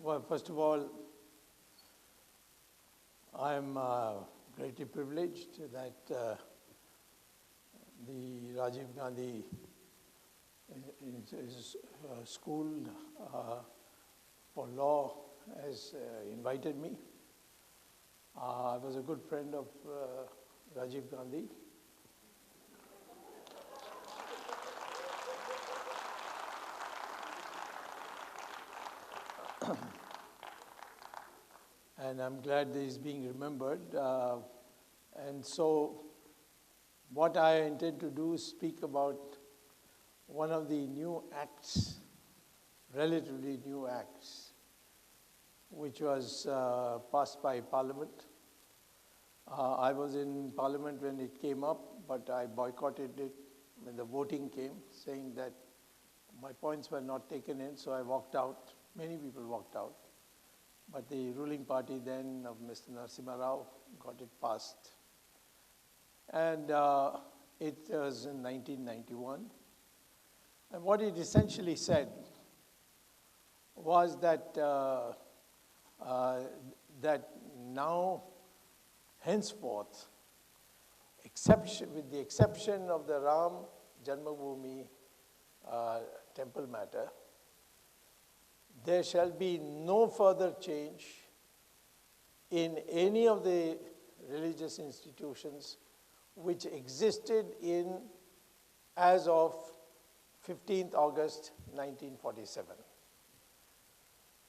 Well, first of all, I'm greatly privileged that the Rajiv Gandhi School for Law has invited me. I was a good friend of Rajiv Gandhi. And I'm glad that he's being remembered. And so what I intend to do is speak about one of the new acts, relatively new acts, which was passed by Parliament. I was in Parliament when it came up, but I boycotted it when the voting came, saying that my points were not taken in, so I walked out. Many people walked out. But the ruling party then of Mr. Narasimha Rao got it passed. And it was in 1991. And what it essentially said was that, that now, henceforth, with the exception of the Ram Janmabhoomi temple matter, there shall be no further change in any of the religious institutions which existed as of 15th August 1947.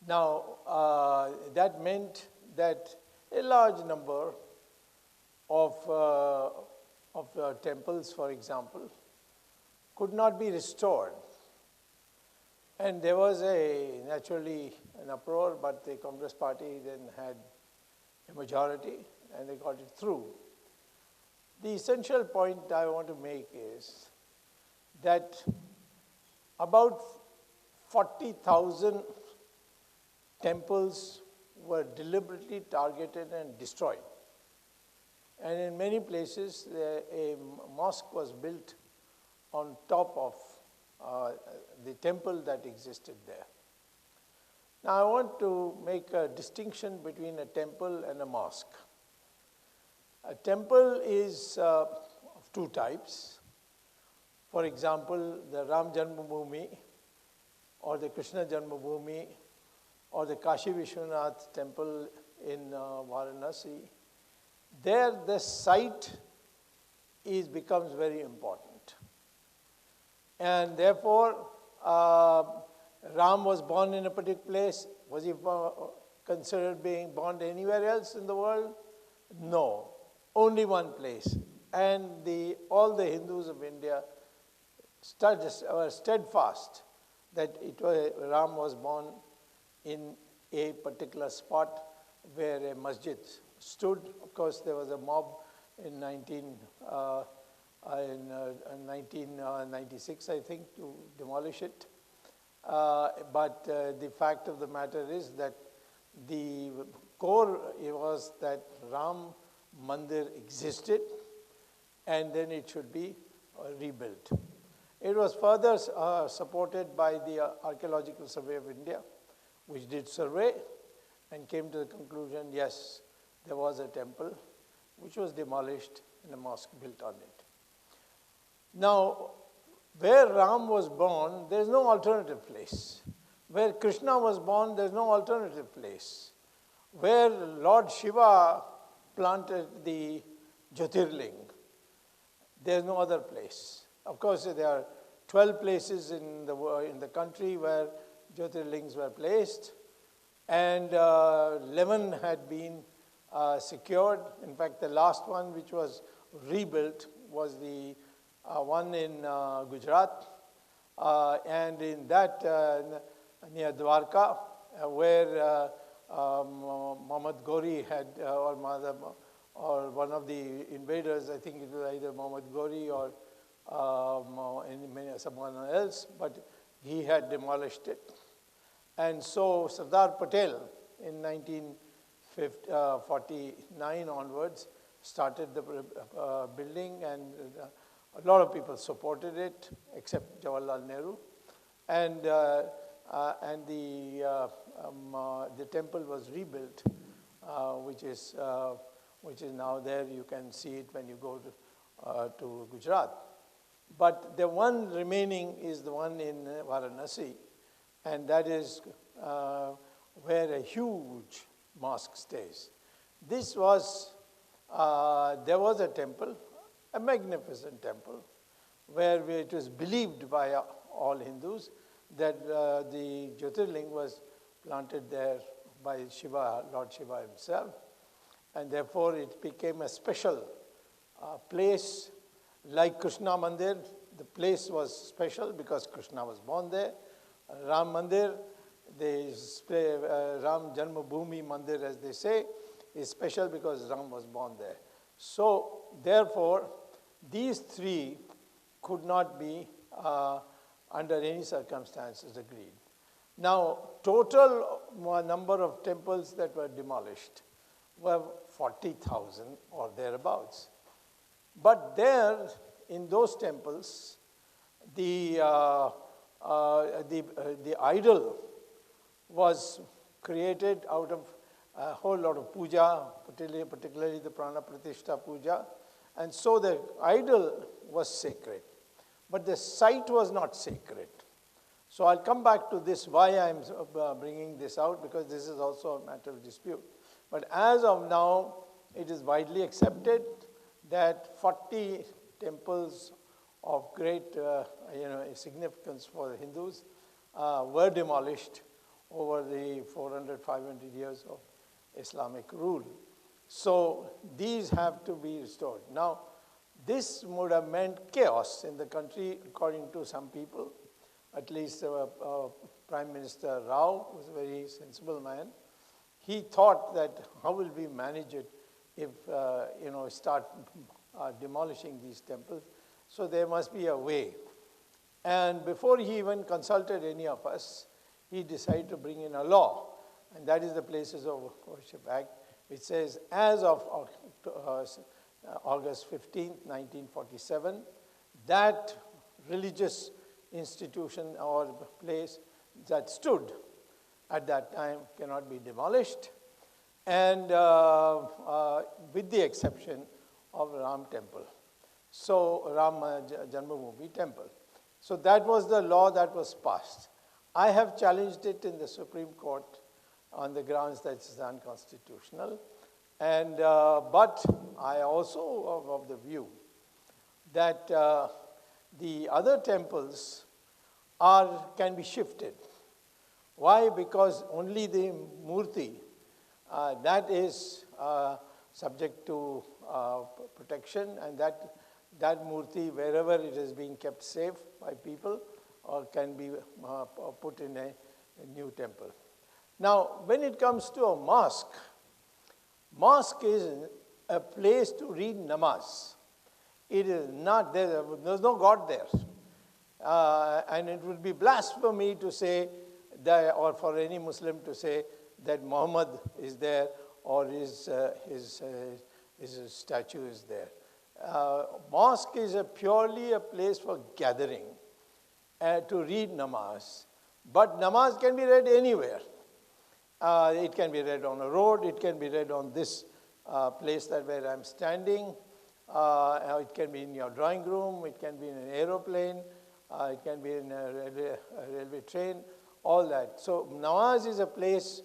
Now, that meant that a large number of temples, for example, could not be restored. And there was naturally an uproar, but the Congress party then had a majority and they got it through. The essential point I want to make is that about 40,000 temples were deliberately targeted and destroyed. And in many places, a mosque was built on top of the temple that existed there. Now, I want to make a distinction between a temple and a mosque. A temple is of two types. For example, the Ram Janmabhoomi or the Krishna Janmabhoomi or the Kashi Vishwanath temple in Varanasi. There, the site becomes very important. And therefore, Ram was born in a particular place. Was he considered being born anywhere else in the world? No, only one place. And all the Hindus of India were steadfast that Ram was born in a particular spot where a masjid stood. Of course, there was a mob in 1996, I think, to demolish it. But the fact of the matter is that the core was that Ram Mandir existed and then it should be rebuilt. It was further supported by the Archaeological Survey of India, which did survey and came to the conclusion, yes, there was a temple which was demolished and a mosque built on it. Now, where Ram was born, there is no alternative place. Where Krishna was born, there is no alternative place. Where Lord Shiva planted the Jyotirling, there is no other place. Of course, there are 12 places in the country where Jyotirlings were placed, and 11 had been secured. In fact, the last one which was rebuilt was the one in Gujarat, and in that near Dwarka, where Muhammad Ghori had, or one of the invaders, I think it was either Muhammad Ghori or someone else, but he had demolished it. And so Sardar Patel in 1949 onwards started the building, and a lot of people supported it, except Jawaharlal Nehru. And and the temple was rebuilt, which is now there. You can see it when you go to Gujarat. But the one remaining is the one in Varanasi, and that is where a huge mosque stays. This was, there was a temple, a magnificent temple, where it was believed by all Hindus that the Jyotirling was planted there by Shiva, Lord Shiva himself, and therefore it became a special place. Like Krishna Mandir, the place was special because Krishna was born there. Ram Mandir, Ram Janmabhoomi Mandir, as they say, is special because Ram was born there. So, therefore, these three could not be under any circumstances agreed. Now, total number of temples that were demolished were 40,000 or thereabouts. But there, in those temples, the idol was created out of a whole lot of puja, particularly the Prana Pratishtha puja, and so the idol was sacred. But the site was not sacred. So I'll come back to this, why I'm bringing this out, because this is also a matter of dispute. But as of now, it is widely accepted that 40 temples of great significance for the Hindus were demolished over the 400, 500 years of Islamic rule. So these have to be restored. Now, this would have meant chaos in the country, according to some people. At least Prime Minister Rao was a very sensible man. He thought that how will we manage it if start demolishing these temples? So there must be a way. And before he even consulted any of us, he decided to bring in a law, and that is the Places of Worship Act, which says as of August 15th, 1947, that religious institution or place that stood at that time cannot be demolished, and with the exception of Ram Temple. So Ram Janmabhoomi Temple. So that was the law that was passed. I have challenged it in the Supreme Court on the grounds that it's unconstitutional. And, but I also am of the view that the other temples can be shifted. Why? Because only the murti, that is subject to protection, and that murti, wherever it is being kept safe by people, can be put in a new temple. Now, when it comes to a mosque is a place to read namaz. It is not, there's no God there. And it would be blasphemy to say that, or for any Muslim to say that Muhammad is there or his statue is there. Mosque is purely a place for gathering to read namaz. But namaz can be read anywhere. It can be read on a road, it can be read on this place where I'm standing, it can be in your drawing room, it can be in an aeroplane, it can be in a railway train, all that. So namaz is a place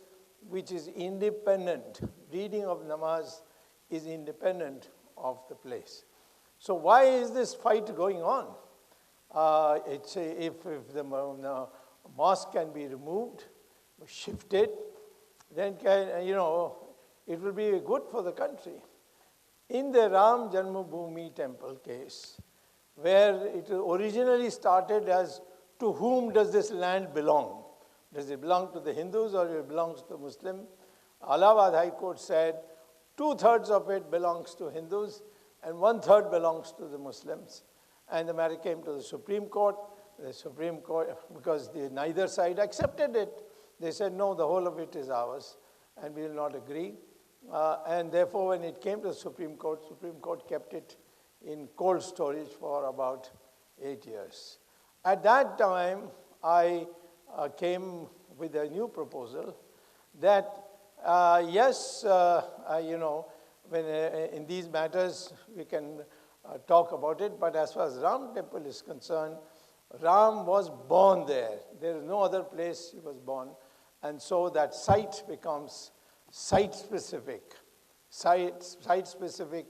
which is independent. Reading of namaz is independent of the place. So why is this fight going on? If the mosque can be removed, shifted, then it will be good for the country. In the Ram Janmabhoomi temple case, where it originally started as to whom does this land belong? Does it belong to the Hindus or it belongs to the Muslims? Allahabad High Court said 2/3 of it belongs to Hindus and 1/3 belongs to the Muslims. And the matter came to the Supreme Court. The Supreme Court, because neither side accepted it, they said, no, the whole of it is ours, and we will not agree. And therefore, when it came to the Supreme Court kept it in cold storage for about 8 years. At that time, I came with a new proposal that, yes, you know, when in these matters we can talk about it, but as far as Ram temple is concerned, Ram was born there. There is no other place he was born. And so that site becomes site-specific. Site-specific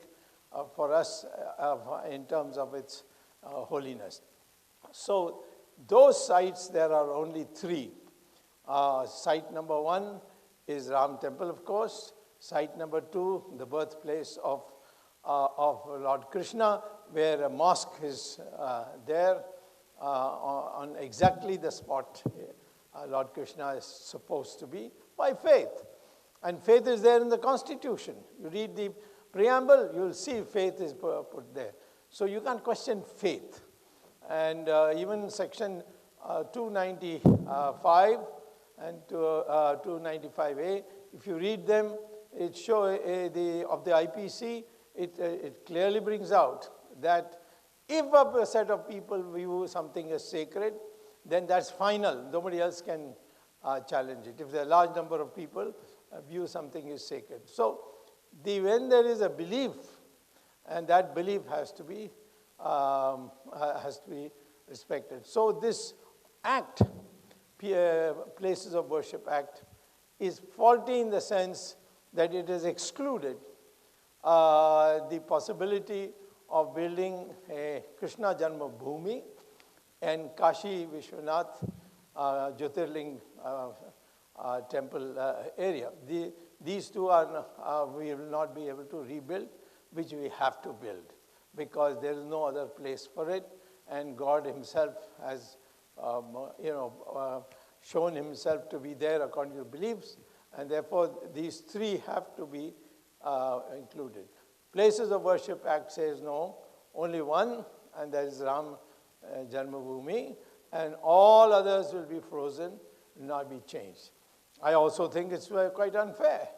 for us in terms of its holiness. So those sites, there are only three. Site number one is Ram temple, of course. Site number two, the birthplace of Lord Krishna, where a mosque is there on exactly the spot Lord Krishna is supposed to be by faith. And faith is there in the Constitution. You read the preamble, you will see faith is put there. So you can't question faith. And even section 295 and 295A, if you read them, it shows of the IPC, it clearly brings out that if a set of people view something as sacred, then that's final. Nobody else can challenge it. If there are a large number of people view something as sacred. So when there is a belief, and that belief has to be respected. So this act, Places of Worship Act, is faulty in the sense that it has excluded the possibility of building a Krishna Janma Bhoomi and Kashi Vishwanath Jyotirling temple area. These two we will not be able to rebuild, which we have to build because there is no other place for it, and God himself has shown himself to be there according to beliefs, and therefore these three have to be included. Places of Worship Act says no, only one, and that is Ram Janmabhoomi, and all others will be frozen, will not be changed. I also think it's quite unfair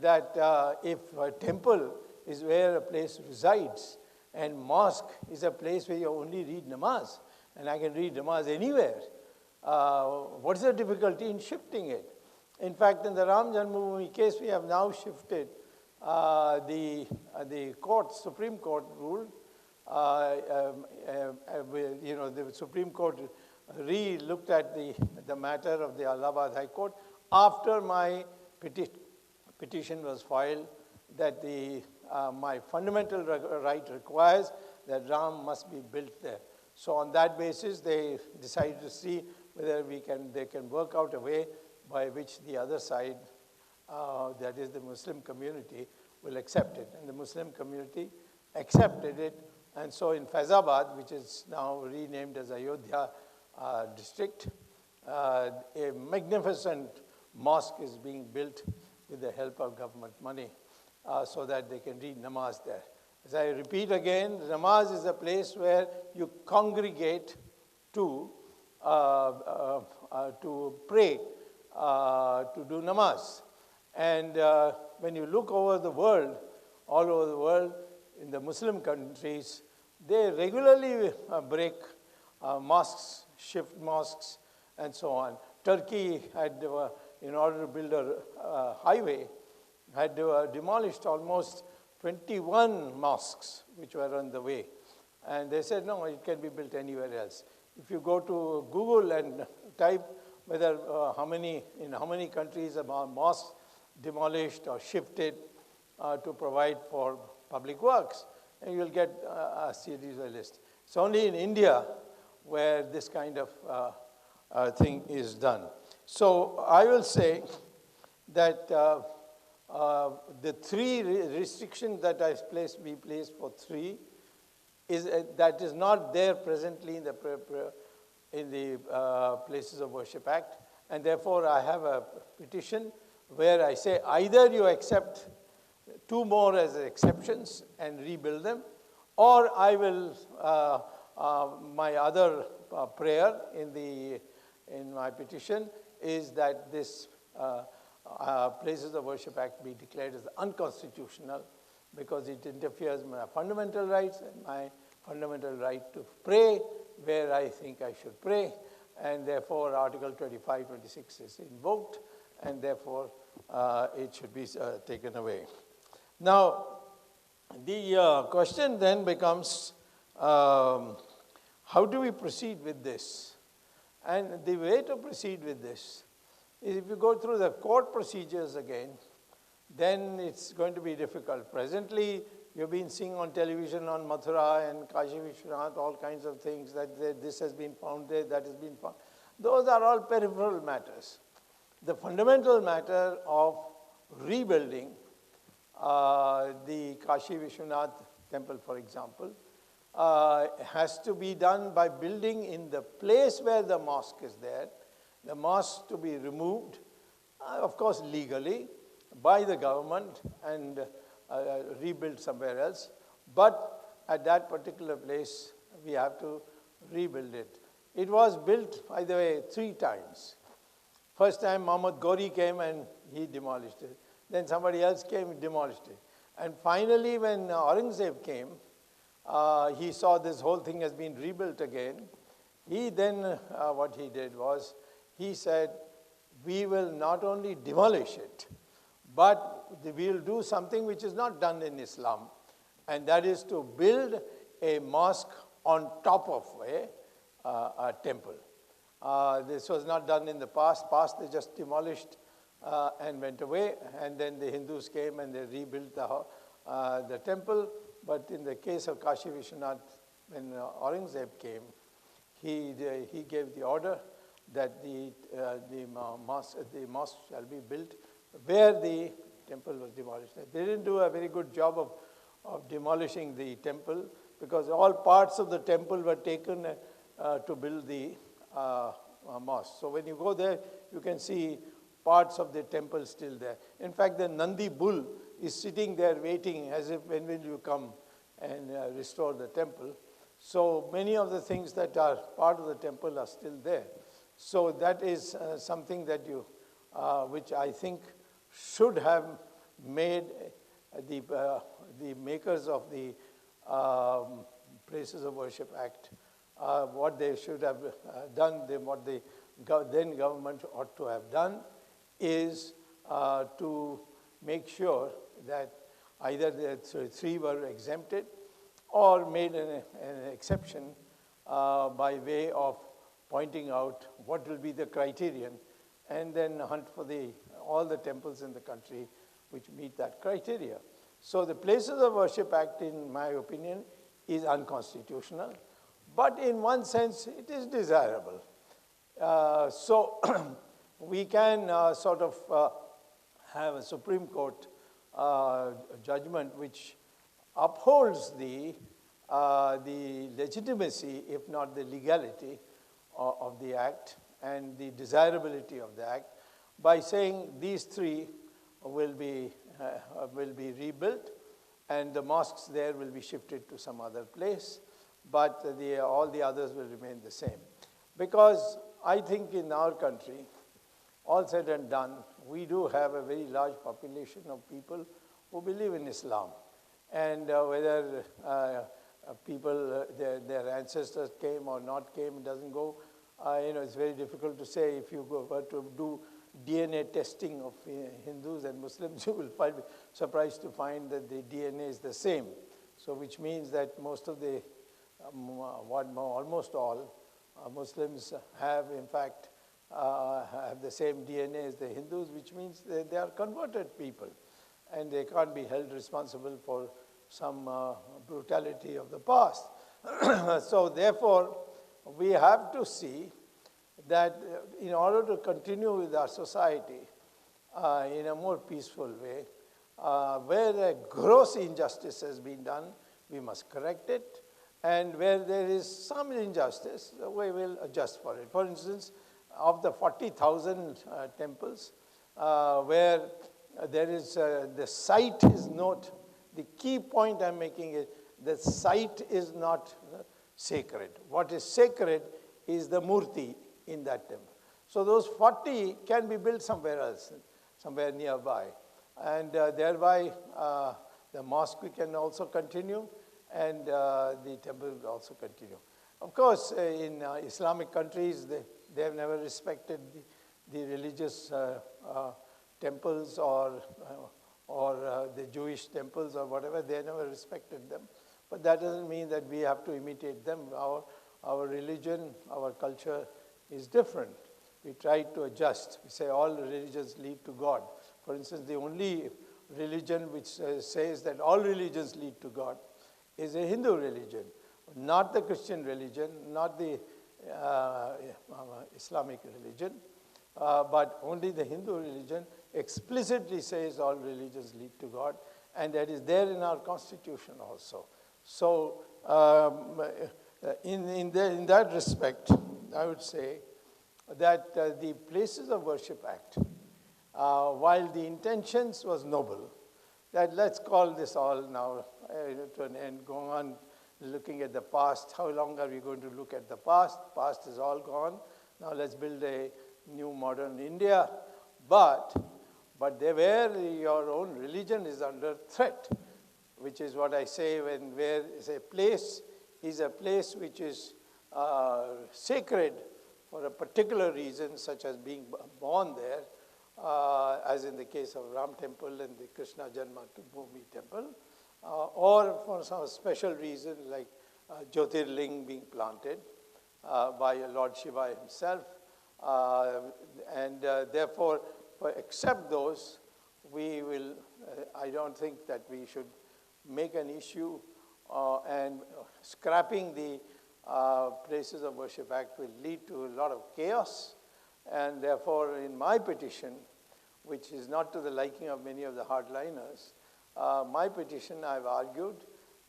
that if a temple is where a place resides and mosque is a place where you only read namaz, and I can read namaz anywhere, what is the difficulty in shifting it? In fact, in the Ram Janmabhoomi case, we have now shifted the Supreme Court ruled, the Supreme Court re-looked at the matter of the Allahabad High Court after my petition was filed that my fundamental right requires that Ram must be built there. So on that basis, they decided to see whether they can work out a way by which the other side, that is the Muslim community, will accept it. And the Muslim community accepted it. And so in Faizabad, which is now renamed as Ayodhya district, a magnificent mosque is being built with the help of government money so that they can read namaz there. As I repeat again, namaz is a place where you congregate to pray, to do namaz. And when you look over the world, all over the world, in the Muslim countries, they regularly break mosques, shift mosques, and so on. Turkey had, in order to build a highway, had demolished almost 21 mosques which were on the way. And they said, no, it can be built anywhere else. If you go to Google and type whether in how many countries are mosques demolished or shifted to provide for public works, and you'll get a series of lists. It's only in India where this kind of thing is done. So I will say that the three restrictions that we placed for three that is not there presently in the Places of Worship Act, and therefore I have a petition where I say either you accept two more as exceptions and rebuild them, or I will, my other prayer in my petition is that this Places of Worship Act be declared as unconstitutional because it interferes with my fundamental rights and my fundamental right to pray where I think I should pray, and therefore Article 25, 26 is invoked, and therefore it should be taken away. Now, the question then becomes, how do we proceed with this? And the way to proceed with this is, if you go through the court procedures again, then it's going to be difficult. Presently, you've been seeing on television on Mathura and Kashi Vishwanath all kinds of things, that this has been found there, that has been found. Those are all peripheral matters. The fundamental matter of rebuilding the Kashi Vishwanath temple, for example, has to be done by building in the place where the mosque is there, the mosque to be removed, of course legally, by the government and rebuilt somewhere else. But at that particular place, we have to rebuild it. It was built, by the way, 3 times. First time Muhammad Ghori came and he demolished it. Then somebody else came and demolished it. And finally, when Aurangzeb came, he saw this whole thing has been rebuilt again. He then, what he did was, he said, we will not only demolish it, but we will do something which is not done in Islam, and that is to build a mosque on top of a temple. This was not done in the past. They just demolished and went away, and then the Hindus came and they rebuilt the temple. But in the case of Kashi Vishwanath, when Aurangzeb came, he gave the order that the mosque shall be built where the temple was demolished. They didn't do a very good job of demolishing the temple, because all parts of the temple were taken to build the mosque. So when you go there, you can see parts of the temple still there. In fact, the Nandi bull is sitting there waiting as if, when will you come and restore the temple? So many of the things that are part of the temple are still there. So that is something that which I think should have made the makers of the Places of Worship Act, what they should have done, what the then government ought to have done, is to make sure that either the 3 were exempted or made an exception by way of pointing out what will be the criterion, and then hunt for all the temples in the country which meet that criteria. So the Places of Worship Act, in my opinion, is unconstitutional, but in one sense it is desirable. So we can sort of have a Supreme Court judgment which upholds the legitimacy, if not the legality, of the act and the desirability of the act, by saying these 3 will be rebuilt, and the mosques there will be shifted to some other place, but all the others will remain the same. Because I think in our country, all said and done, we do have a very large population of people who believe in Islam. And whether people, their ancestors came or not came, it doesn't go. It's very difficult to say. If you were to do DNA testing of Hindus and Muslims, you will be surprised to find that the DNA is the same. So which means that most of the, almost all Muslims have, in fact, have the same DNA as the Hindus, which means they are converted people, and they can't be held responsible for some brutality of the past. So therefore, we have to see that in order to continue with our society in a more peaceful way, where a gross injustice has been done, we must correct it. And where there is some injustice, we will adjust for it. For instance, of the 40,000 temples, where there is, the site is not, the key point I'm making is, the site is not sacred. What is sacred is the murti in that temple. So those 40 can be built somewhere else, somewhere nearby. And thereby, the mosque can also continue, and the temple will also continue. Of course, in Islamic countries, they have never respected the religious temples or the Jewish temples or whatever. They never respected them. But that doesn't mean that we have to imitate them. Our religion, our culture is different. We try to adjust. We say all religions lead to God. For instance, the only religion which says that all religions lead to God is a Hindu religion, not the Christian religion, not the Islamic religion, but only the Hindu religion explicitly says all religions lead to God, and that is there in our constitution also. So in that respect, I would say that the Places of Worship Act, while the intentions was noble, that let's call this all now to an end, go on looking at the past. How long are we going to look at the past? Past is all gone. Now let's build a new modern India. But there where your own religion is under threat, which is what I say when where is a place which is sacred for a particular reason, such as being born there, as in the case of Ram Temple and the Krishna Janmabhoomi Temple, or for some special reason like Jyotirling being planted by Lord Shiva himself. And therefore, except those, we will, I don't think that we should make an issue and scrapping the Places of Worship Act will lead to a lot of chaos. And therefore, in my petition, which is not to the liking of many of the hardliners, my petition, I've argued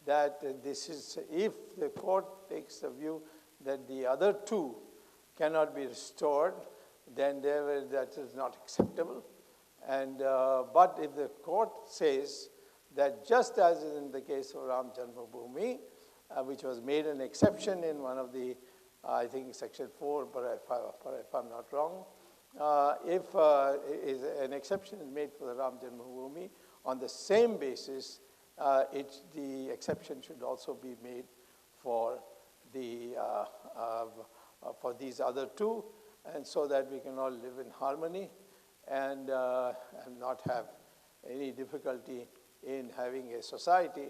that this is, if the court takes the view that the other two cannot be restored, then that is not acceptable. And but if the court says that just as in the case of Ram Janmabhoomi, which was made an exception in one of the, I think section 4, but if I'm not wrong, if an exception is made for the Ram Janmabhoomi, on the same basis, the exception should also be made for these other two, and so that we can all live in harmony and not have any difficulty in having a society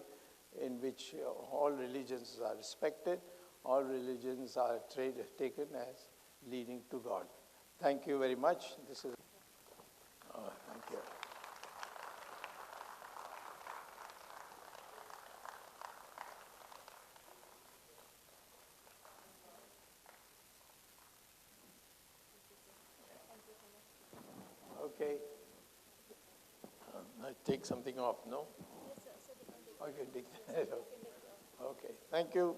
in which all religions are respected, all religions are taken as leading to God. Thank you very much. This is, thank you. Okay. I take something off, no? Yes, sir. So we can take I can take that off. Okay. Thank you.